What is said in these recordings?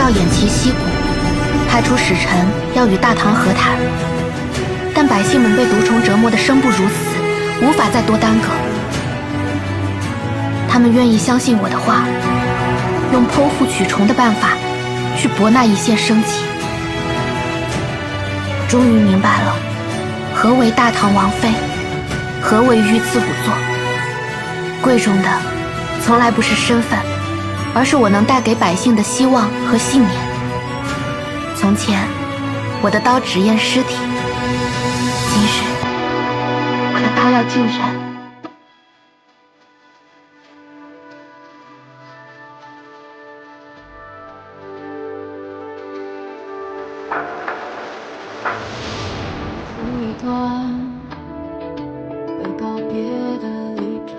召偃旗息鼓，派出使臣要与大唐和谈。但百姓们被毒虫折磨得生不如死，无法再多耽搁。他们愿意相信我的话，用剖腹取虫的办法去博那一线生机。终于明白了，何为大唐王妃，何为御赐仵作。贵重的从来不是身份，而是我能带给百姓的希望和信念。从前，我的刀只验尸体，今日，我的刀要进人。一段会告别的旅程。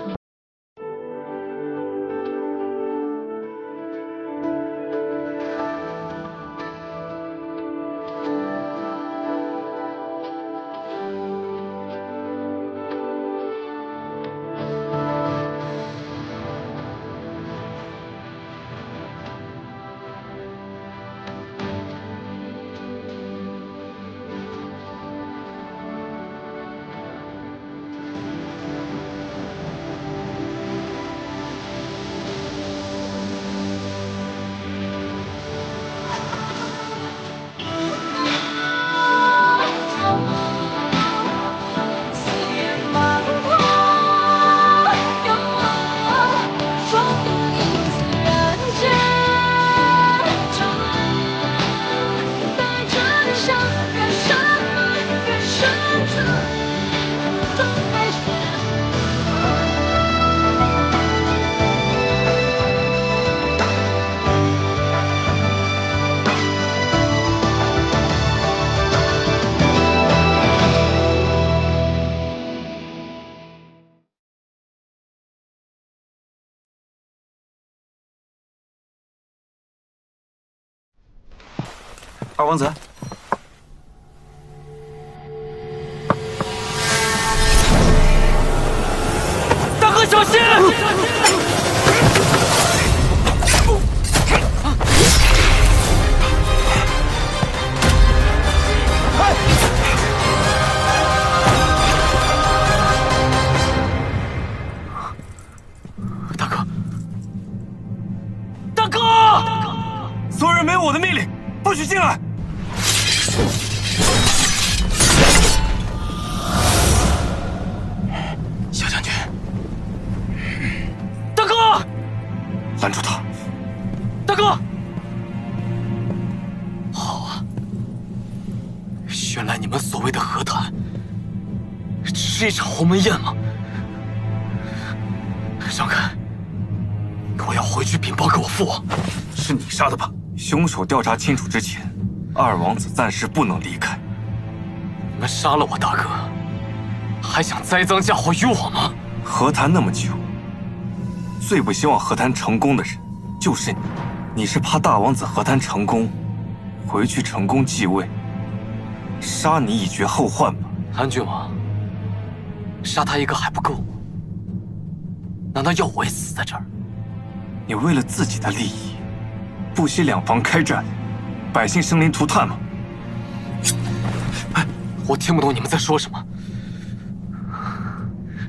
二王子，大哥小心！大哥，大哥！所有人没有我的命令，不许进来！小将军，大哥，拦住他！大哥，好啊！原来你们所谓的和谈，只是一场鸿门宴吗？让开！我要回去禀报给我父王。是你杀的吧？凶手调查清楚之前，二王子暂时不能离开。你们杀了我大哥，还想栽赃嫁祸于我吗？和谈那么久，最不希望和谈成功的人就是你。你是怕大王子和谈成功，回去成功继位，杀你以绝后患吧？安郡王，杀他一个还不够吗？难道要我也死在这儿？你为了自己的利益，不惜两方开战，百姓生灵涂炭吗？我听不懂你们在说什么，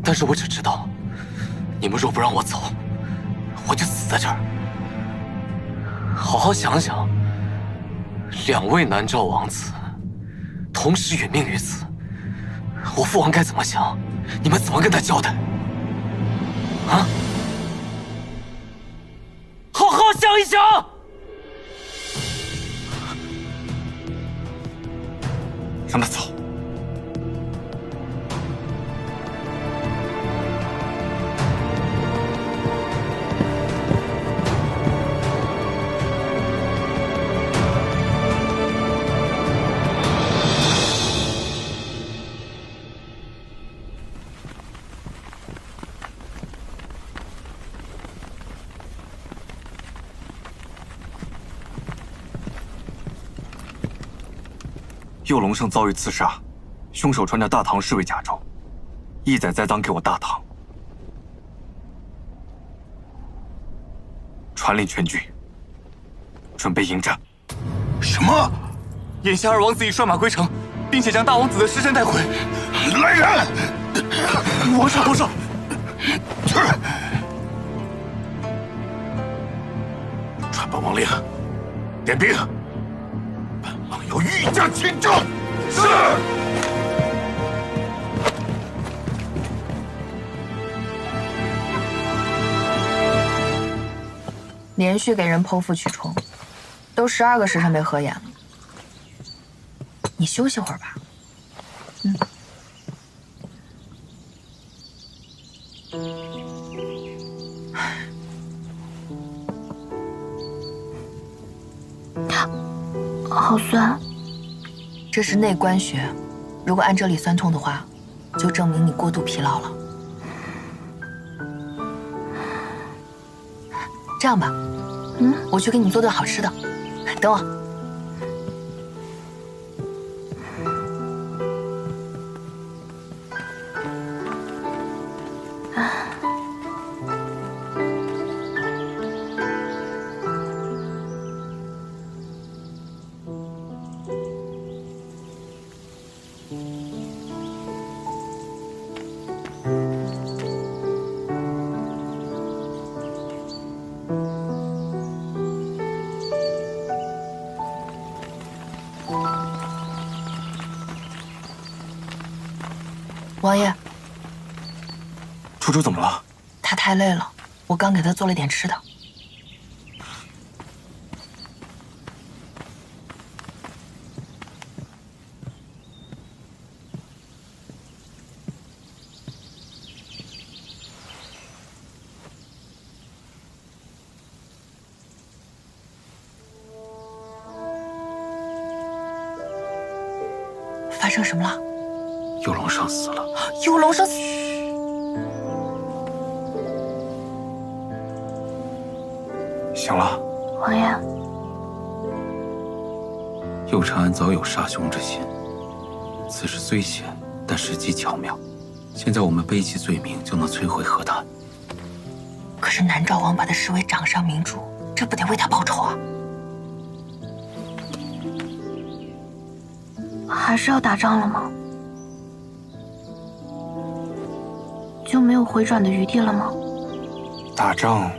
但是我只知道，你们若不让我走，我就死在这儿。好好想想，两位南诏王子同时殒命于此，我父王该怎么想？你们怎么跟他交代？啊？好好想一想！让他走。右龙胜遭遇刺杀，凶手穿着大唐侍卫甲胄，意在栽赃给我大唐。传令全军，准备迎战。什么？眼下二王子已率马归城，并且将大王子的尸身带回。来人！多少多少？传本王令，点兵。本王要御驾亲征。是。连续给人剖腹取冲，都12个时辰没合眼了。你休息会儿吧。好酸。这是内关穴，如果按这里酸痛的话，就证明你过度疲劳了。这样吧，我去给你做顿好吃的，等我。王爷，楚楚怎么了？他太累了，我刚给他做了点吃的。发生什么了？幽龙生死了。幽龙生死。醒了。王爷，右长安早有杀兄之心，此事虽险，但时机巧妙。现在我们背弃罪名，就能摧毁河滩。可是南诏王把他视为掌上明珠，这不得为他报仇啊！还是要打仗了吗？就没有回转的余地了吗？打仗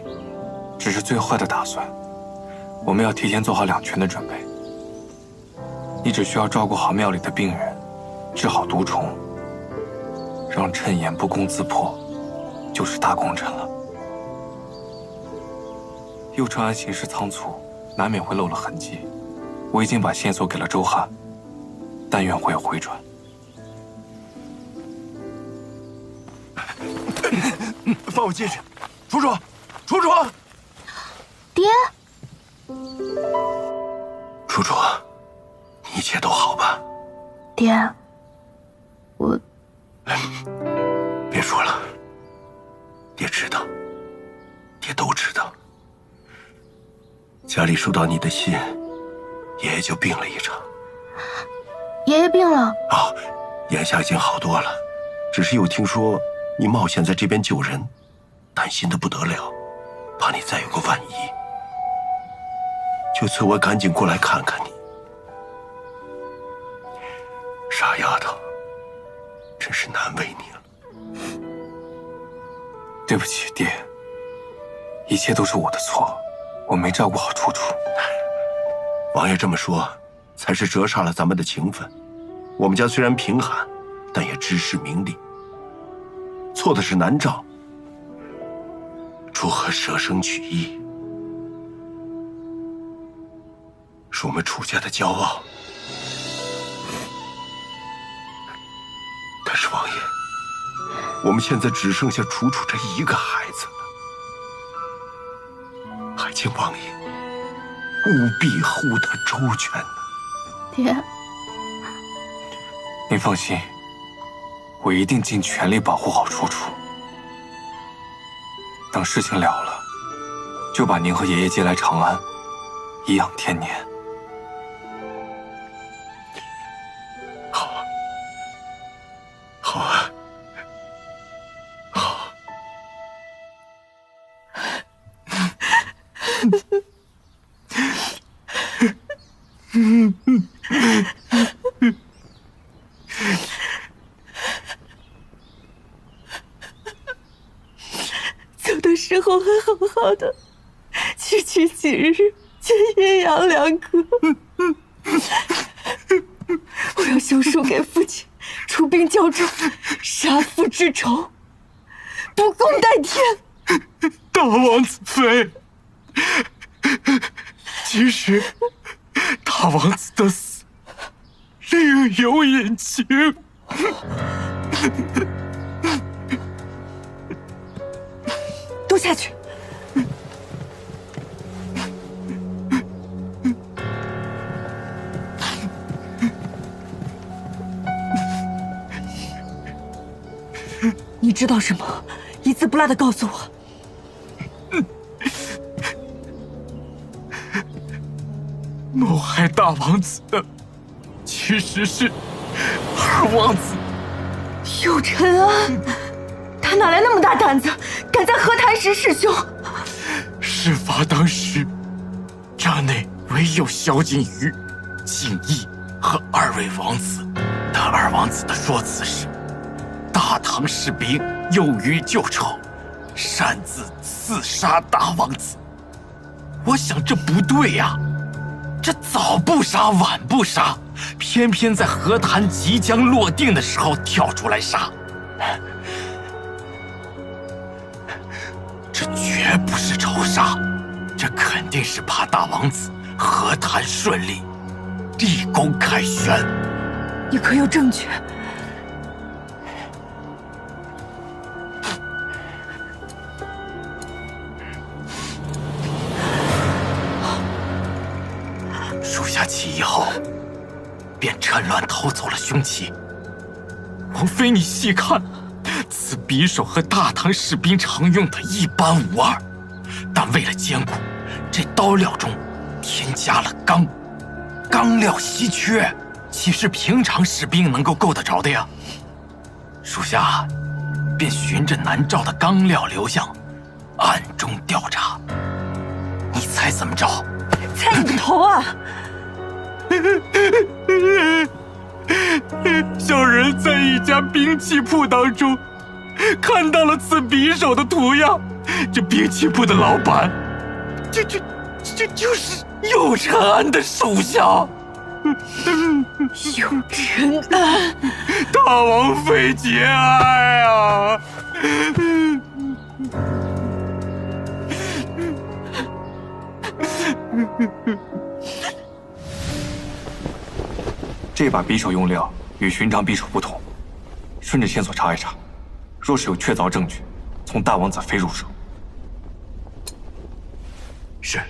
只是最坏的打算，我们要提前做好两全的准备。你只需要照顾好庙里的病人，治好毒虫，让谶言不攻自破，就是大功臣了。右长安行事仓促，难免会漏了痕迹。我已经把线索给了周汉，但愿会有回转。放我进去，楚楚，楚楚，爹，楚楚，一切都好吧？爹，我别说了，爹知道，爹都知道。家里收到你的信，爷爷就病了一场。爷爷病了。哦，眼下已经好多了，只是又听说你冒险在这边救人，担心的不得了，怕你再有个万一，就催我赶紧过来看看你。傻丫头，真是难为你了。对不起，爹，一切都是我的错，我没照顾好楚楚。王爷这么说，才是折煞了咱们的情分。我们家虽然贫寒，但也知识明理。错的是南诏，如何舍生取义，是我们楚家的骄傲。但是王爷，我们现在只剩下楚楚这一个孩子了，还请王爷务必护他周全呢。爹，您放心，我一定尽全力保护好楚楚。等事情了了，就把您和爷爷接来长安，颐养天年。好啊，好啊，好。走的时候还好好的，区区几日就阴阳两隔。我要修书给父亲，出兵交战，杀父之仇，不共戴天。大王子妃，其实大王子的死另有隐情。都下去。你知道什么？一字不落的告诉我。谋害大王子的其实是二王子右承安，他哪来那么大胆子，敢在和谈时弑兄？事发当时，寨内唯有萧景瑜、景逸和二位王子。但二王子的说辞是：大唐士兵诱于旧仇，擅自刺杀大王子。我想这不对呀，这早不杀晚不杀，偏偏在和谈即将落定的时候跳出来杀。这绝不是仇杀，这肯定是怕大王子和谈顺利，立功凯旋。你可有证据？属下起义后，便趁乱偷走了凶器。王妃，你细看，此匕首和大唐士兵常用的一般无二，但为了坚固，这刀料中添加了钢。钢料稀缺，岂是平常士兵能够够得着的呀？属下便循着南诏的钢料流向，暗中调查。你猜怎么着？猜你个头啊！小人在一家兵器铺当中看到了此匕首的图样，这兵器铺的老板，这就是右承安的手下。右承安，大王妃节哀啊！这把匕首用料与寻常匕首不同，顺着线索查一查，若是有确凿证据，从大王子妃入手。是。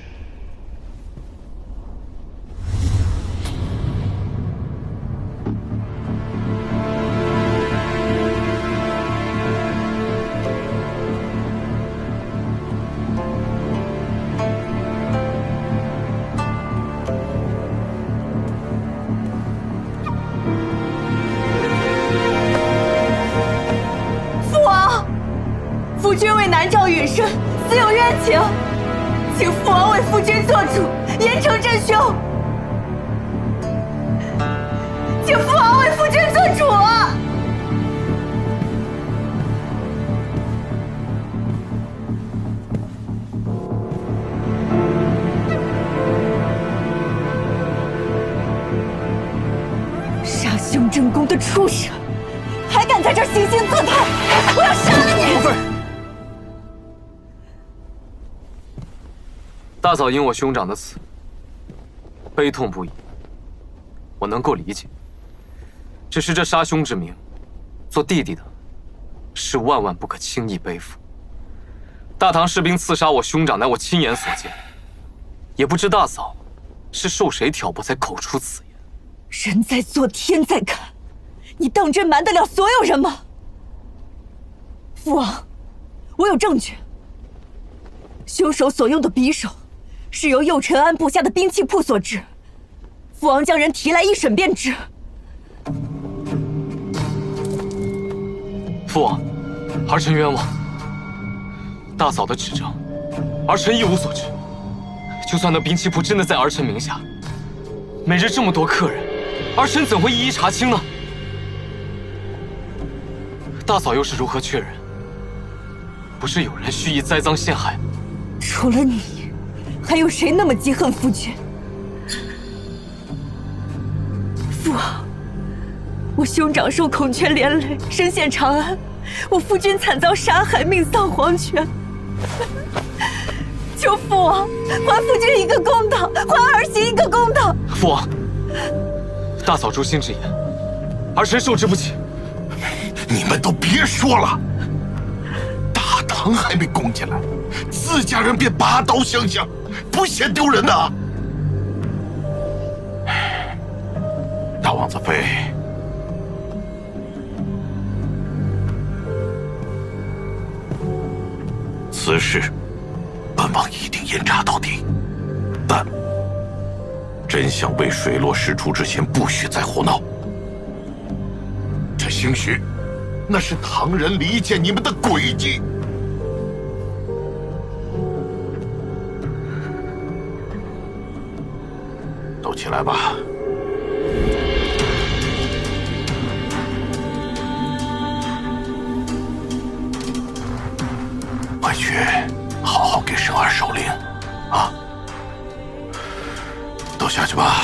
夫君为南诏殒身，死有冤情，请父王为夫君做主，严惩真凶。请父王为夫君做主啊！杀兄正宫的畜生，还敢在这儿惺惺作态！我要杀了你！王妃，大嫂因我兄长的死悲痛不已，我能够理解。只是这杀兄之名，做弟弟的是万万不可轻易背负。大唐士兵刺杀我兄长，乃我亲眼所见，也不知大嫂是受谁挑拨才口出此言。人在做，天在看，你当真瞒得了所有人吗？父王，我有证据，凶手所用的匕首是由右承安部下的兵器铺所制。父王将人提来一审便知。父王，儿臣冤枉。大嫂的指证，儿臣一无所知。就算那兵器铺真的在儿臣名下，每日这么多客人，儿臣怎会一一查清呢？大嫂又是如何确认？不是有人蓄意栽赃陷害？除了你，还有谁那么记恨夫君？父王，我兄长受孔雀连累，身陷长安，我夫君惨遭杀害，命丧黄泉。求父王还夫君一个公道，还儿媳一个公道。父王，大嫂诛心之言，儿臣受之不起。你们都别说了，大唐还没攻进来，自家人便拔刀相向，不嫌丢人呐！大王子妃，此事本王一定严查到底，但真相未水落石出之前，不许再胡闹。这兴许那是唐人离间你们的诡计。都起来吧。回去好好给生儿守灵，啊！都下去吧。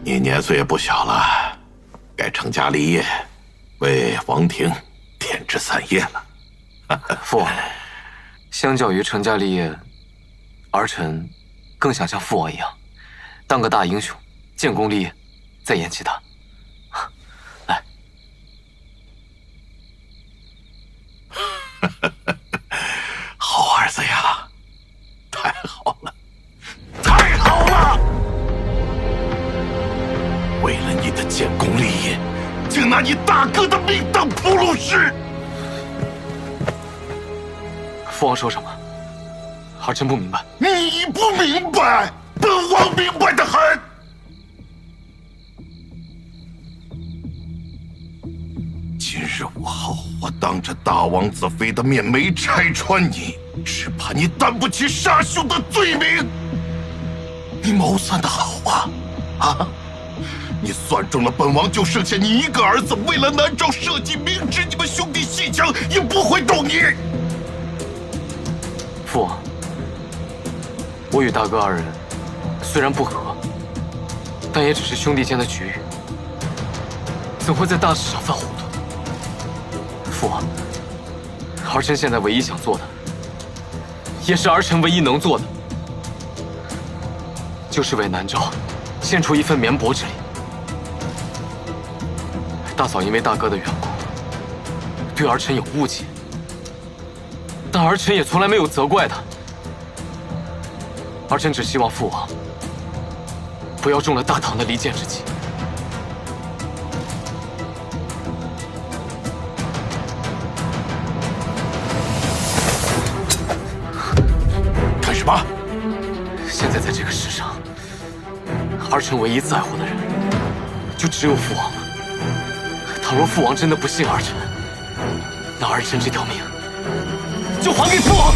你年岁也不小了，该成家立业，为王庭添枝散叶了。父王，相较于成家立业，儿臣更想像父王一样，当个大英雄，建功立业，再言其他。来，好儿子呀，太好了，太好了！为了你的建功立业，竟拿你大哥的命当铺路石！父王说什么？儿臣不明白。你不明白，本王明白的很。今日午后，我当着大王子妃的面没拆穿你，只怕你担不起杀兄的罪名。你谋算的好啊，啊！你算中了本王就剩下你一个儿子，为了南诏社稷，明知你们兄弟戏强，也不会动你。父王，我与大哥二人虽然不和，但也只是兄弟间的局域，怎会在大事上犯糊涂？父王，儿臣现在唯一想做的，也是儿臣唯一能做的，就是为南诏献出一份绵薄之力。大嫂因为大哥的缘故，对儿臣有误解，但儿臣也从来没有责怪他。儿臣只希望父王不要中了大唐的离间之计。干什么？现在在这个世上，儿臣唯一在乎的人，就只有父王了。倘若父王真的不信儿臣，那儿臣这条命就还给父王。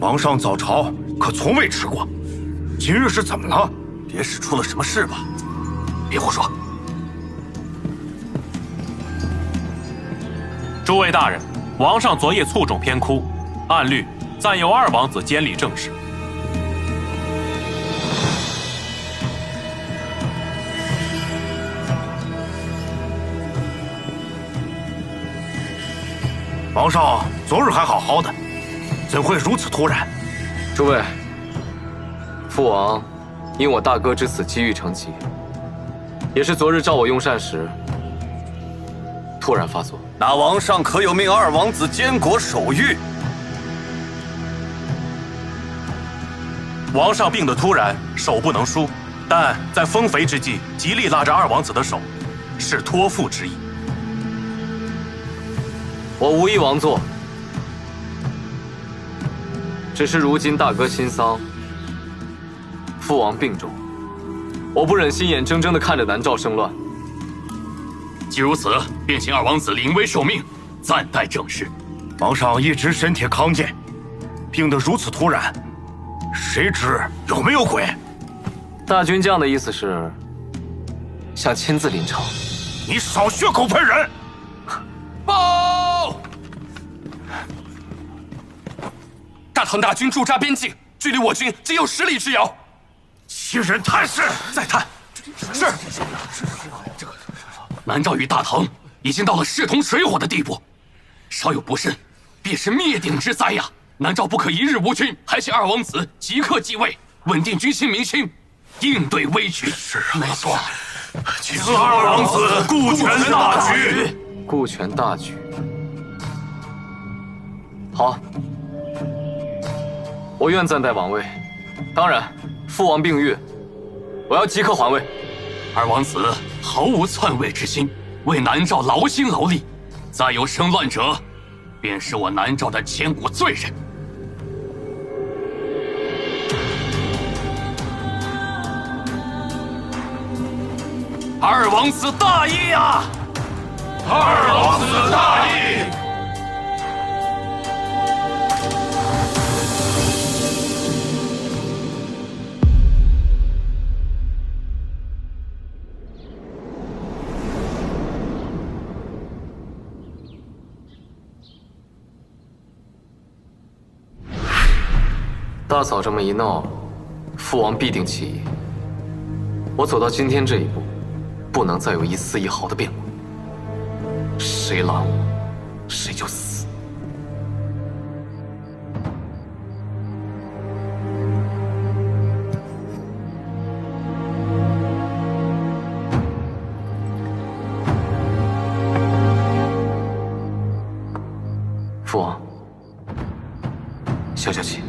皇上早朝可从未吃过，今日是怎么了？别是出了什么事吧？别胡说！诸位大人，王上昨夜卒中偏枯，按律暂由二王子监理政事。皇上昨日还好好的，怎会如此突然？诸位，父王因我大哥之死机遇成疾，也是昨日召我用膳时突然发作。那王上可有命二王子监国守御？王上病得突然，手不能舒，但在丰肥之际，极力拉着二王子的手，是托付之意。我无意王座，只是如今大哥新丧，父王病重，我不忍心眼睁睁地看着南诏生乱。既如此，便请二王子临危受命，暂代政事。皇上一直身体康健，病得如此突然，谁知有没有鬼？大军将的意思是想亲自临朝。你少血口喷人！报！大唐大军驻扎边境，距离我军仅有10里之遥。欺人探视！再探。是。南诏与大唐已经到了势同水火的地步，稍有不慎，便是灭顶之灾呀！南诏不可一日无君，还请二王子即刻继位，稳定军心民心，应对危局。是啊，没错。请二王子顾全大局。顾全大局。好，我愿暂代王位。当然，父王病愈，我要即刻还位。二王子毫无篡位之心，为南诏劳心劳力，再有生乱者，便是我南诏的千古罪人。二王子大义呀！二王子大义！大嫂这么一闹，父王必定起疑。我走到今天这一步，不能再有一丝一毫的变故。谁拦我，谁就死。父王，消消气。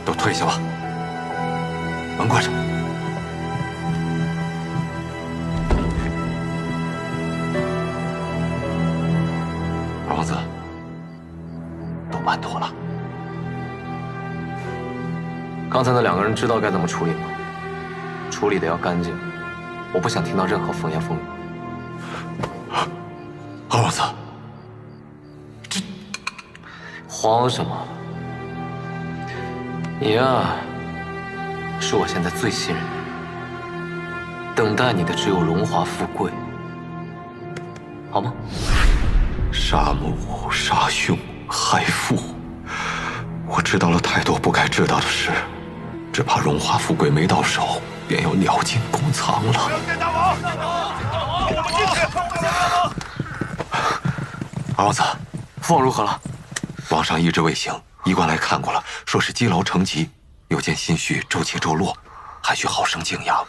都退下吧，门关上。二王子，都办妥了。刚才那2个人知道该怎么处理吗？处理的要干净，我不想听到任何风言风语。二王子，这慌什么？你呀，是我现在最信任的人，等待你的只有荣华富贵，好吗？杀母、杀兄、害父，我知道了太多不该知道的事，只怕荣华富贵没到手，便要鸟尽弓藏了。不要见大王！我们进去！二王子，父王如何了？王上医治未行，医官来看过了，说是积劳成疾，又见心绪周起周落，还需好生静养。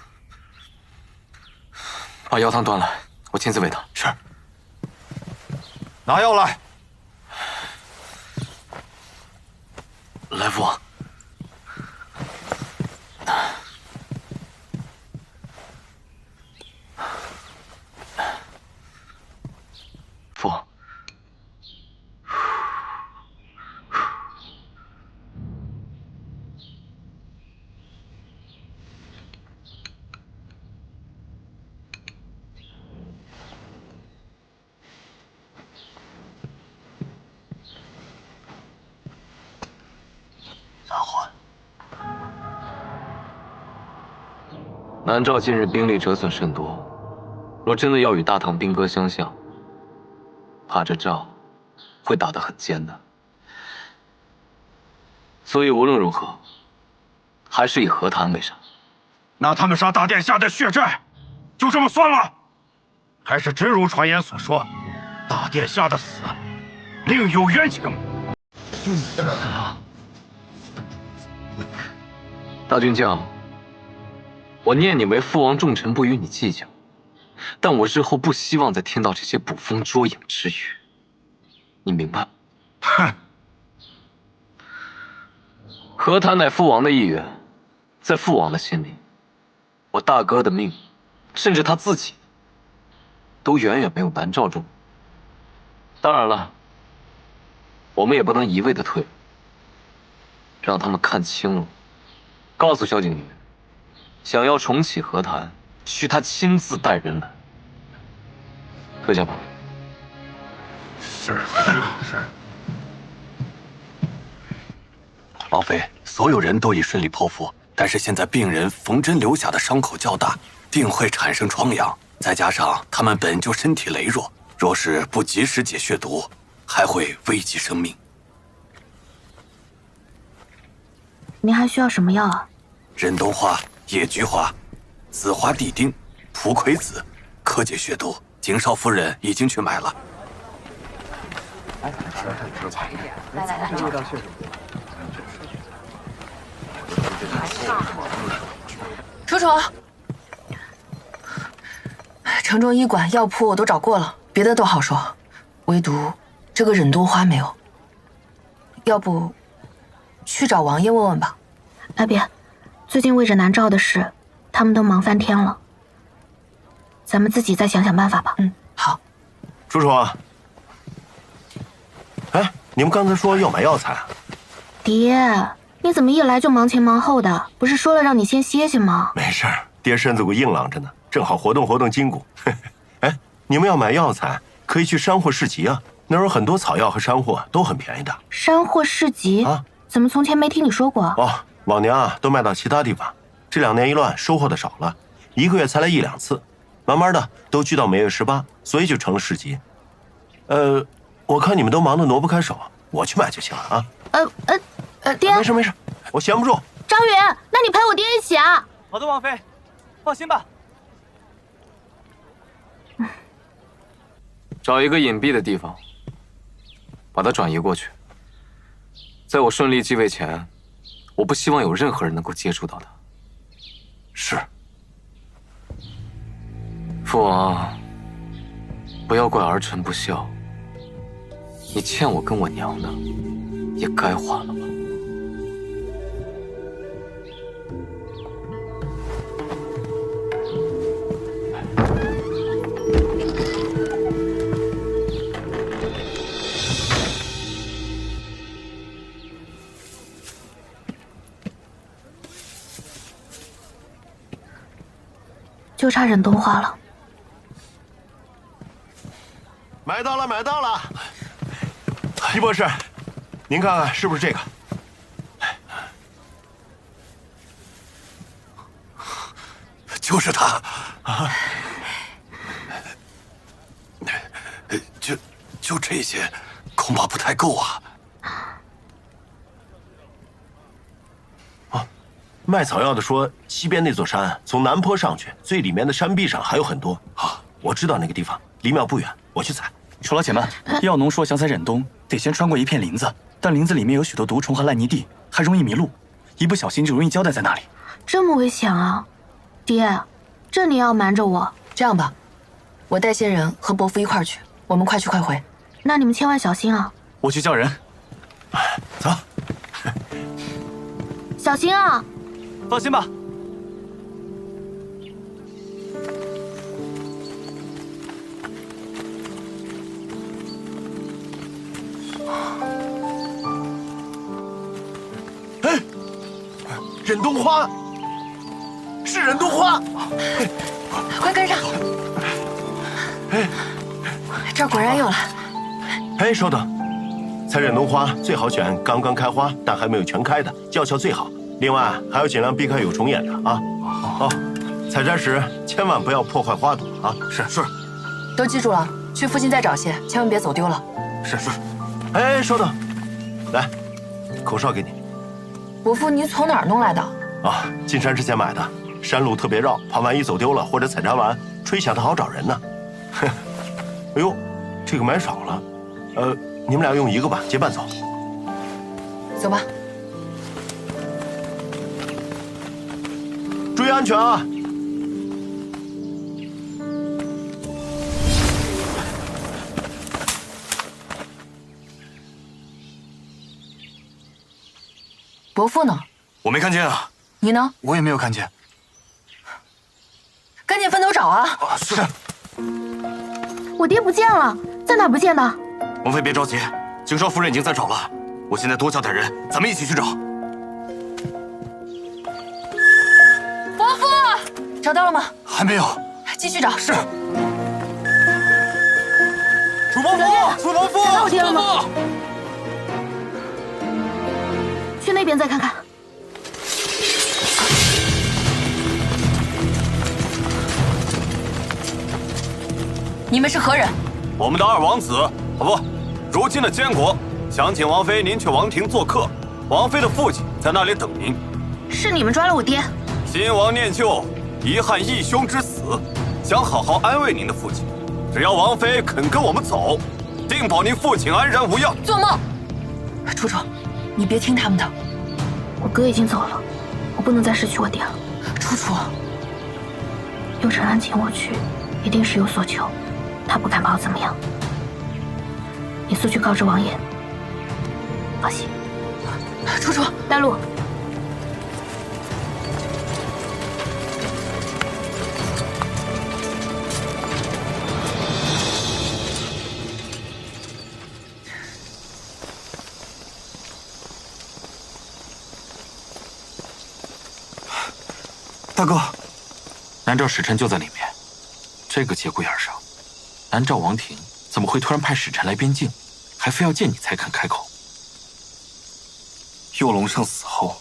把药汤端来，我亲自喂他。是。拿药来。来，父王。父王。南诏近日兵力折损甚多，若真的要与大唐兵戈相向，怕这仗会打得很艰难。所以无论如何，还是以和谈为上。那他们杀大殿下的血债，就这么算了？还是真如传言所说，大殿下的死另有冤情？大军将，我念你为父王重臣，不与你计较，但我日后不希望再听到这些捕风捉影之语，你明白吗？哼！和谈乃父王的意愿，在父王的心里，我大哥的命，甚至他自己，都远远没有南诏重。当然了，我们也不能一味的退，让他们看清了。告诉萧景瑜，想要重启和谈，需他亲自带人来。退下吧。是。王妃，所有人都已顺利剖腹，但是现在病人缝针留下的伤口较大，定会产生疮疡。再加上他们本就身体羸弱，若是不及时解血毒，还会危及生命。您还需要什么药啊？忍冬花、野菊花、紫花地丁、蒲葵子，可解血毒。景少夫人已经去买了。来，楚楚，城中医馆、药铺我都找过了，别的都好说，唯独这个忍冬花没有。要不去找王爷问问吧？哎，别，最近为着南诏的事，他们都忙翻天了。咱们自己再想想办法吧。好。楚楚，哎，你们刚才说要买药材啊？爹，你怎么一来就忙前忙后的？不是说了让你先歇歇吗？没事儿，爹身子骨硬朗着呢，正好活动活动筋骨。哎，你们要买药材，可以去山货市集啊，那儿有很多草药和山货，都很便宜的。山货市集啊？怎么从前没听你说过？哦，往年啊都卖到其他地方，这2年一乱，收获的少了，1个月才来1、2次，慢慢的都聚到每月18，所以就成了市集。我看你们都忙得挪不开手，我去买就行了啊。爹，没事没事，我闲不住。张宇，那你陪我爹一起啊。好的，王妃，放心吧。找一个隐蔽的地方，把它转移过去。在我顺利继位前，我不希望有任何人能够接触到它。是。父王，不要怪儿臣不孝。你欠我跟我娘的，也该还了吧。就差忍冬花了。买到了，买到了！狄博士，您看看是不是这个？就是他啊！就这些，恐怕不太够啊。卖草药的说，西边那座山从南坡上去，最里面的山壁上还有很多啊。我知道那个地方，离庙不远，我去采。楚老姐们，药农说想采忍冬，得先穿过一片林子，但林子里面有许多毒虫和烂泥地，还容易迷路，一不小心就容易交代在那里。这么危险啊！爹，这你要瞒着我？这样吧，我带些人和伯父一块儿去，我们快去快回。那你们千万小心啊！我去叫人。走。小心啊！放心吧。哎，忍冬花，是忍冬花！快跟上！哎，这儿果然有了。哎，稍等，采忍冬花最好选刚刚开花但还没有全开的，药效最好。另外还要尽量避开有虫眼的啊！哦，采摘时千万不要破坏花朵啊！是。都记住了，去附近再找些，千万别走丢了。是。哎，稍等，来，口哨给你。伯父，你从哪儿弄来的？啊，进山之前买的，山路特别绕，怕万一走丢了或者采摘完，吹响它好找人呢。哼，哎呦，这个买少了，你们俩用一个吧，结伴走。走吧。注意安全啊！伯父呢？我没看见啊。你呢？我也没有看见。赶紧分头找啊！是。我爹不见了，在哪不见的？王妃别着急，景少夫人已经在找了。我现在多叫点人，咱们一起去找。伯父，找到了吗？还没有。继续找。是。楚伯父，楚伯父，找到我爹了吗？去那边再看看。你们是何人？我们的二王子，不，如今的监国，想请王妃您去王庭做客。王妃的父亲在那里等您。是你们抓了我爹。新王念旧，遗憾义兄之死，想好好安慰您的父亲。只要王妃肯跟我们走，定保您父亲安然无恙。做梦！楚楚，你别听他们的。我哥已经走了，我不能再失去我爹了。楚楚，右承安请我去，一定是有所求，他不敢把我怎么样。你速去告知王爷。放心。楚楚，带路。大哥，南诏使臣就在里面。这个节骨眼上，南诏王庭怎么会突然派使臣来边境，还非要见你才肯开口？右龙胜死后，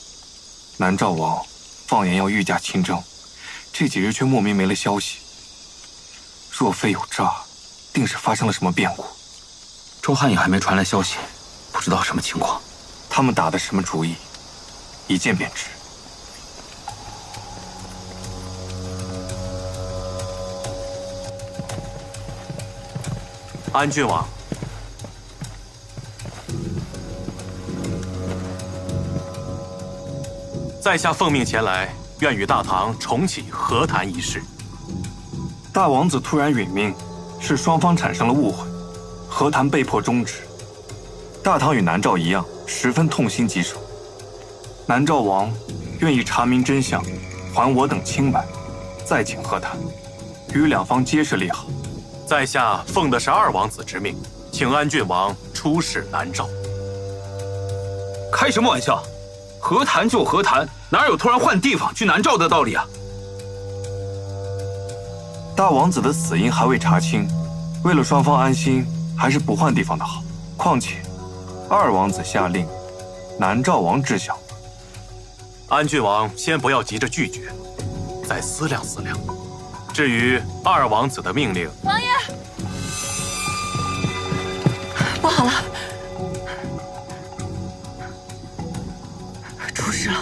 南诏王放言要御驾亲征，这几日却莫名没了消息。若非有诈，定是发生了什么变故。周汉也还没传来消息，不知道什么情况。他们打的什么主意，一见便知。安郡王，在下奉命前来，愿与大唐重启和谈一事。大王子突然殒命，是双方产生了误会，和谈被迫终止。大唐与南诏一样，十分痛心疾首。南诏王愿意查明真相，还我等清白，再请和谈，与两方皆是利好。在下奉的是二王子之命，请安郡王出使南诏。开什么玩笑？和谈就和谈，哪有突然换地方去南诏的道理啊？大王子的死因还未查清，为了双方安心，还是不换地方的好。况且，二王子下令，南诏王知晓。安郡王先不要急着拒绝，再思量思量。至于二王子的命令，王爷，不好了，出事了。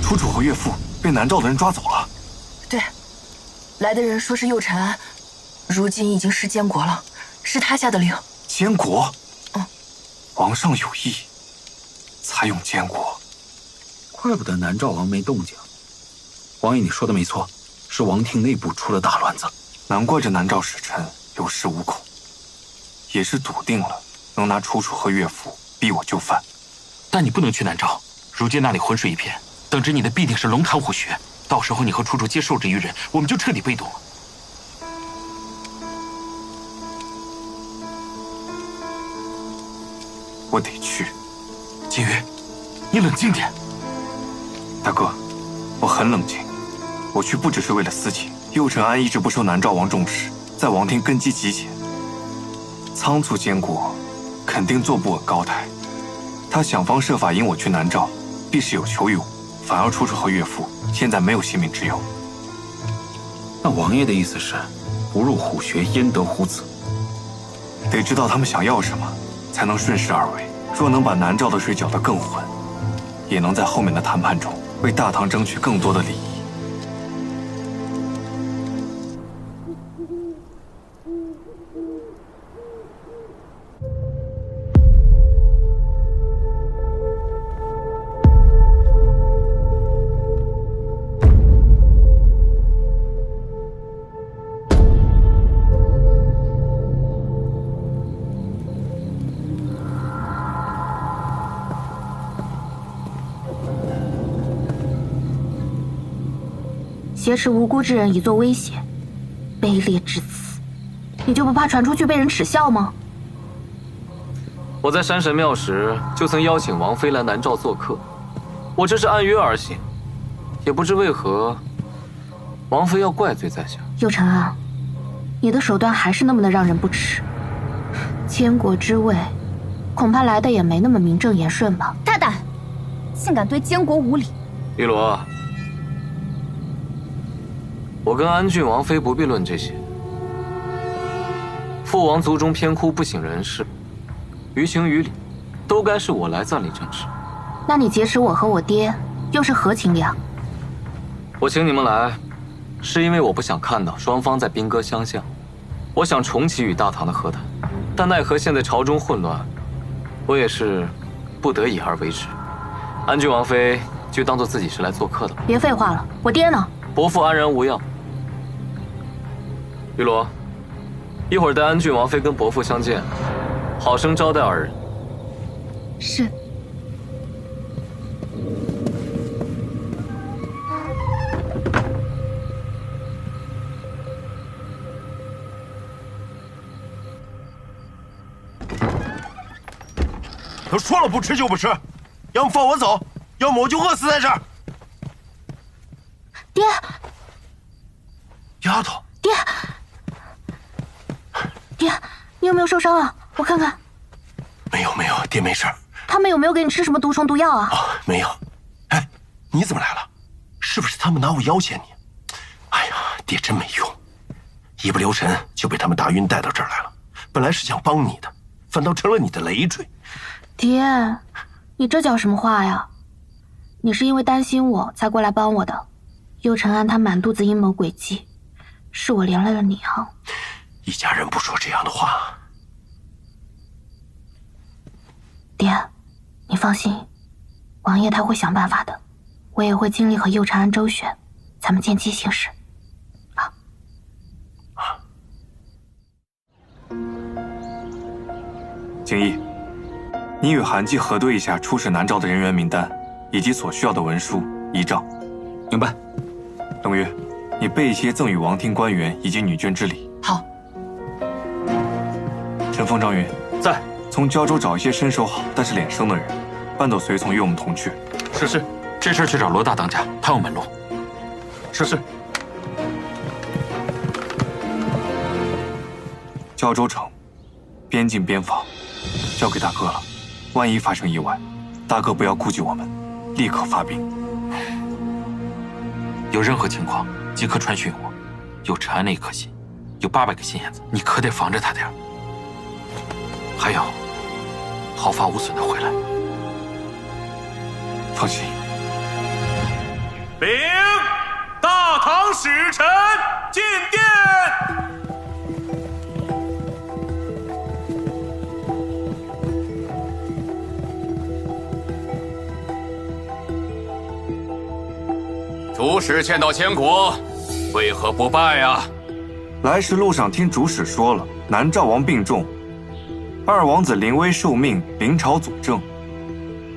楚楚和岳父被南诏的人抓走了。对，来的人说是右承安，如今已经是监国了，是他下的令。监国？嗯，皇上有意，才用监国。怪不得南诏王没动静。王爷，你说的没错，是王庭内部出了大乱子。难怪这南诏使臣有恃无恐，也是笃定了能拿楚楚和岳父逼我就范。但你不能去南诏，如今那里浑水一片，等着你的必定是龙潭虎穴。到时候你和楚楚皆受制于人，我们就彻底被动了。我得去。金鱼，你冷静点。大哥，我很冷静。我去不只是为了私情。右承安一直不受南诏王重视，在王庭根基极浅，仓促监国，肯定坐不稳高台。他想方设法引我去南诏，必是有求于我。反而楚楚和岳父现在没有性命之忧。那王爷的意思是，不入虎穴焉得虎子？得知道他们想要什么，才能顺势而为。若能把南诏的水搅得更浑，也能在后面的谈判中为大唐争取更多的利益。挟持无辜之人以作威胁，卑劣至此，你就不怕传出去被人耻笑吗？我在山神庙时就曾邀请王妃来南诏做客，我这是按约而行，也不知为何王妃要怪罪在下。右承安，你的手段还是那么的让人不齿。监国之位，恐怕来的也没那么名正言顺吧？大胆，竟敢对监国无礼！一罗，我跟安郡王妃不必论这些。父王族中偏枯不省人事，于情于理，都该是我来暂理政事。那你劫持我和我爹，又是何情理？我请你们来，是因为我不想看到双方在兵戈相向。我想重启与大唐的和谈，但奈何现在朝中混乱，我也是不得已而为之。安郡王妃就当做自己是来做客的。别废话了，我爹呢？伯父安然无恙。玉罗，一会儿带安郡王妃跟伯父相见，好生招待二人。是。都说了不吃就不吃，要么放我走，要么我就饿死在这儿。爹，丫头，爹，爹，你有没有受伤啊？我看看。没有没有，爹没事。他们有没有给你吃什么毒虫毒药啊？没有。哎，你怎么来了？是不是他们拿我要挟你？哎呀，爹真没用，一不留神就被他们打晕带到这儿来了。本来是想帮你的，反倒成了你的累赘。爹，你这叫什么话呀？你是因为担心我才过来帮我的。右承安他满肚子阴谋诡计，是我连累了你啊！一家人不说这样的话。爹，你放心，王爷他会想办法的，我也会尽力和右承安周旋，咱们见机行事。景逸，你与韩季核对一下出使南诏的人员名单，以及所需要的文书仪仗。明白。冷月，你备一些赠与王庭官员以及女眷之礼。好。陈峰、张云在。从胶州找一些身手好但是脸生的人，搬走随从与我们同去。是。这事去找罗大当家，他有门路。是。胶州城，边境边防，交给大哥了。万一发生意外，大哥不要顾忌我们，立刻发兵。有任何情况即刻传讯我。有陈安那一颗心，有800个心眼子，你可得防着他点。还有，毫发无损的回来。放心。禀大唐使臣进殿。主使见到监国，为何不拜呀？来时路上听主使说了，南诏王病重，二王子临危受命，临朝佐证。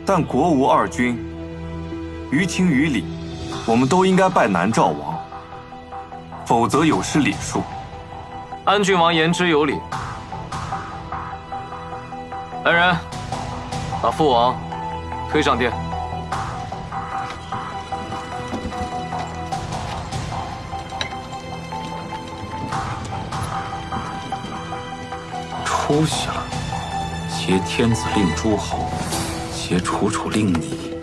但国无二君，于情于理，我们都应该拜南诏王，否则有失礼数。安郡王言之有理。来人，把父王推上殿。出息了！挟天子令诸侯，挟楚楚令你。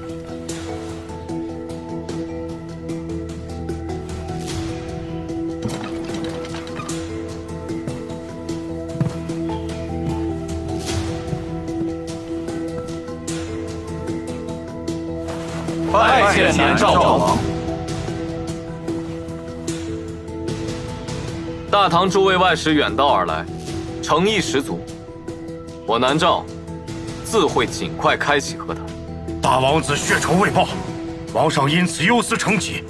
拜见南诏王。大唐诸位外使远道而来，诚意十足。我南诏自会尽快开启和谈。大王子血仇未报，王上因此忧思成疾。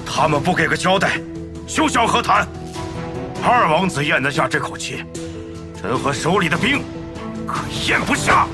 他们不给个交代，休想和谈。二王子咽得下这口气，朕和手里的兵可咽不下。